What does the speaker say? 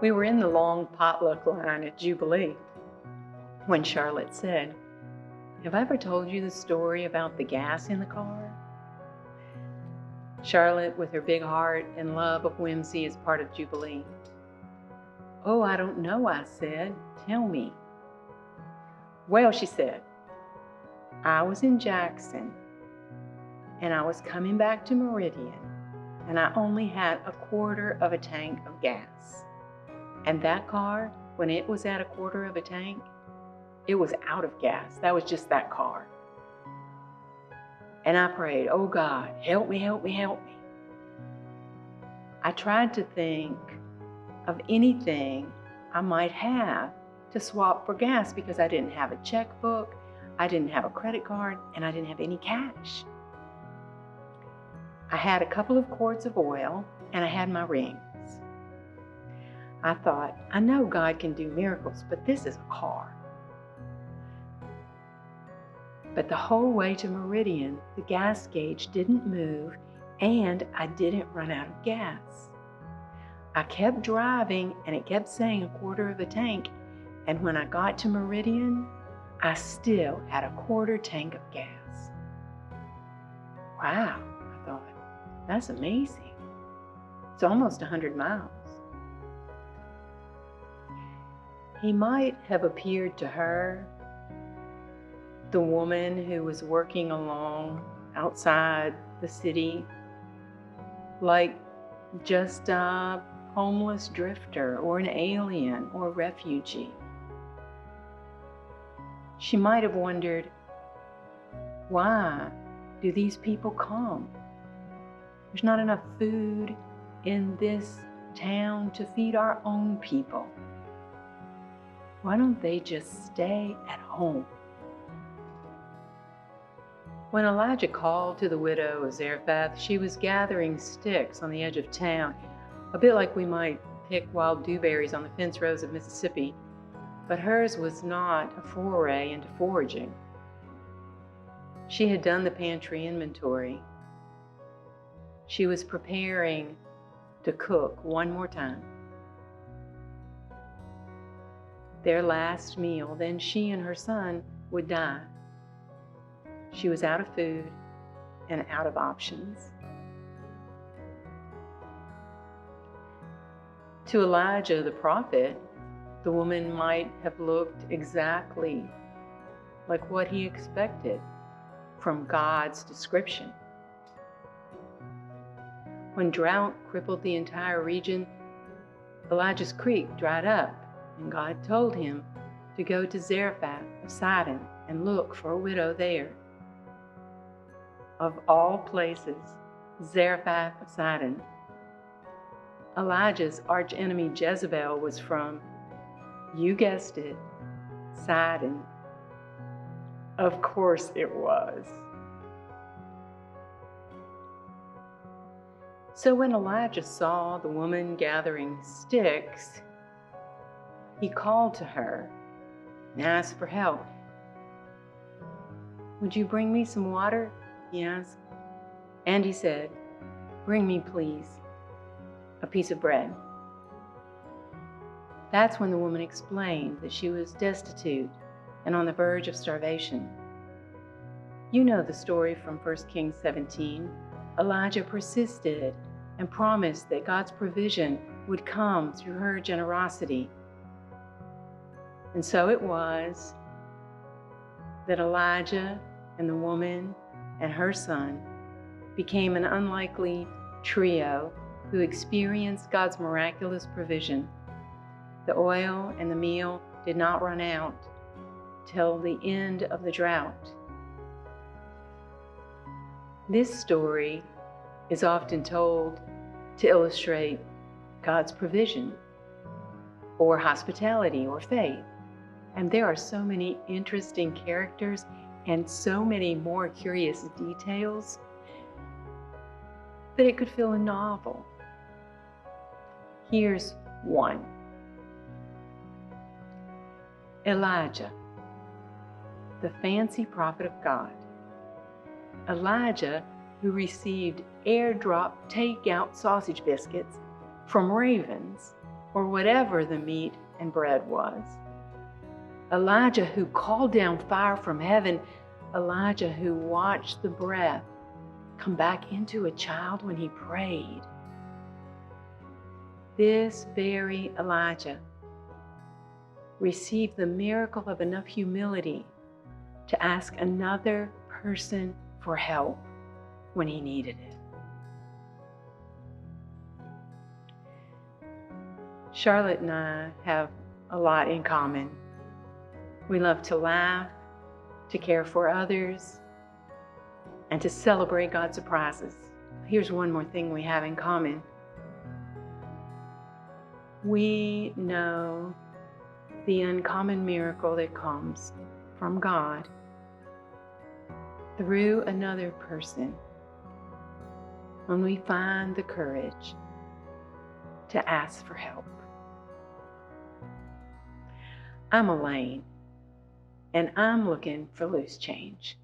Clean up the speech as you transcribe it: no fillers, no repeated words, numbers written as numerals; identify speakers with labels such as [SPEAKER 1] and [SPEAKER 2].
[SPEAKER 1] We were in the long potluck line at Jubilee when Charlotte said, "Have I ever told you the story about the gas in the car?" Charlotte, with her big heart and love of whimsy, is part of Jubilee. "Oh, I don't know," I said. "Tell me." "Well," she said, "I was in Jackson and I was coming back to Meridian and I only had a quarter of a tank of gas. And that car, when it was at a quarter of a tank, it was out of gas. That was just that car. And I prayed, 'Oh God, help me, help me, help me.' I tried to think of anything I might have to swap for gas because I didn't have a checkbook, I didn't have a credit card, and I didn't have any cash. I had a couple of quarts of oil and I had my rings. I thought, I know God can do miracles, but this is a car." But the whole way to Meridian, the gas gauge didn't move and I didn't run out of gas. I kept driving and it kept saying a quarter of a tank. And when I got to Meridian, I still had a quarter tank of gas. Wow, I thought, that's amazing. It's almost 100 miles. He might have appeared to her, the woman who was working along outside the city, like just a homeless drifter or an alien or refugee. She might have wondered, why do these people come? There's not enough food in this town to feed our own people. Why don't they just stay at home? When Elijah called to the widow of Zarephath, she was gathering sticks on the edge of town, a bit like we might pick wild dewberries on the fence rows of Mississippi, but hers was not a foray into foraging. She had done the pantry inventory. She was preparing to cook one more time. Their last meal, then she and her son would die. She was out of food and out of options. To Elijah the prophet, the woman might have looked exactly like what he expected from God's description. When drought crippled the entire region, Elijah's creek dried up, and God told him to go to Zarephath of Sidon and look for a widow there. Of all places, Zarephath of Sidon. Elijah's archenemy Jezebel was from, you guessed it, Sidon. Of course it was. So when Elijah saw the woman gathering sticks, he called to her and asked for help. "Would you bring me some water?" he asked. And he said, "Bring me, please, a piece of bread." That's when the woman explained that she was destitute and on the verge of starvation. You know the story from 1 Kings 17. Elijah persisted and promised that God's provision would come through her generosity. And so it was that Elijah and the woman and her son became an unlikely trio who experienced God's miraculous provision. The oil and the meal did not run out till the end of the drought. This story is often told to illustrate God's provision or hospitality or faith. And there are so many interesting characters and so many more curious details that it could fill a novel. Here's one. Elijah, the fancy prophet of God. Elijah, who received airdrop takeout sausage biscuits from ravens or whatever the meat and bread was. Elijah who called down fire from heaven. Elijah who watched the breath come back into a child when he prayed. This very Elijah received the miracle of enough humility to ask another person for help when he needed it. Charlotte and I have a lot in common. We love to laugh, to care for others, and to celebrate God's surprises. Here's one more thing we have in common. We know the uncommon miracle that comes from God through another person when we find the courage to ask for help. I'm Elaine, and I'm looking for loose change.